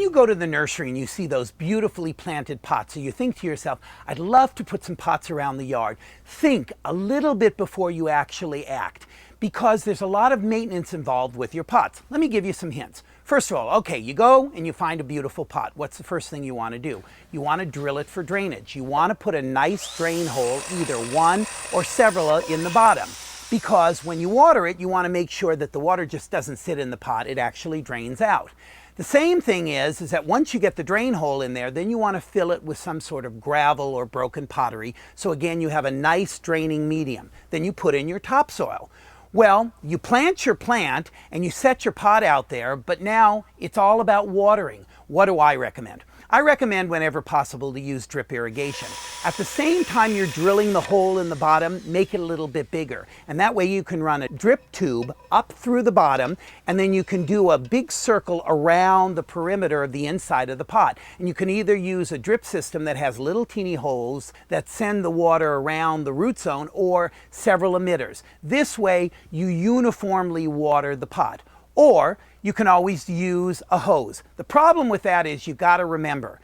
you go to the nursery and you see those beautifully planted pots, so you think to yourself, I'd love to put some pots around the yard. Think a little bit before you actually act, because there's a lot of maintenance involved with your pots. Let me give you some hints. First of all, okay, you go and you find a beautiful pot. What's the first thing you want to do? You want to drill it for drainage. You want to put a nice drain hole, either one or several, in the bottom. Because when you water it, you want to make sure that the water just doesn't sit in the pot, it actually drains out. The same thing is that once you get the drain hole in there, then you want to fill it with some sort of gravel or broken pottery. So again, you have a nice draining medium. Then you put in your topsoil. Well, you plant your plant and you set your pot out there, but now it's all about watering. What do I recommend? I recommend whenever possible to use drip irrigation. At the same time you're drilling the hole in the bottom, make it a little bit bigger. And that way you can run a drip tube up through the bottom, and then you can do a big circle around the perimeter of the inside of the pot. And you can either use a drip system that has little teeny holes that send the water around the root zone, or several emitters. This way you uniformly water the pot. Or you can always use a hose. The problem with that is you've got to remember,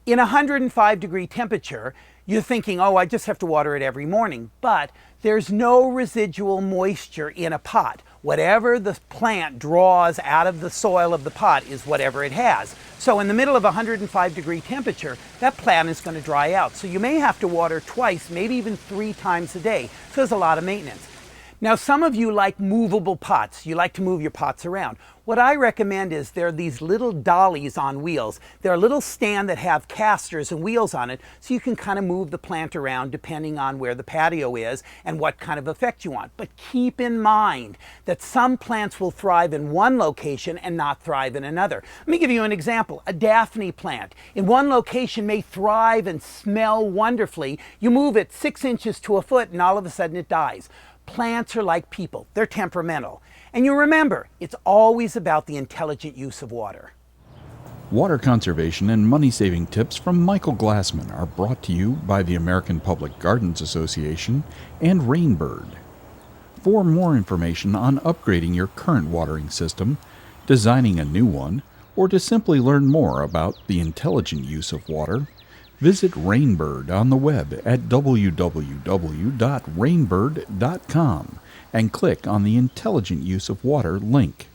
in 105-degree temperature, you're thinking, oh, I just have to water it every morning. But there's no residual moisture in a pot. Whatever the plant draws out of the soil of the pot is whatever it has. So in the middle of 105-degree temperature, that plant is going to dry out. So you may have to water twice, maybe even 3 times a day. So there's a lot of maintenance. Now, some of you like movable pots. You like to move your pots around. What I recommend is there are these little dollies on wheels. They're a little stand that have casters and wheels on it, so you can kind of move the plant around depending on where the patio is and what kind of effect you want. But keep in mind that some plants will thrive in one location and not thrive in another. Let me give you an example. A Daphne plant in one location may thrive and smell wonderfully. You move it 6 inches to a foot and all of a sudden it dies. Plants are like people. They're temperamental. And you remember, it's always about the intelligent use of water. Water conservation and money-saving tips from Michael Glassman are brought to you by the American Public Gardens Association and Rainbird. For more information on upgrading your current watering system, designing a new one, or to simply learn more about the intelligent use of water, visit Rainbird on the web at www.rainbird.com and click on the Intelligent Use of Water link.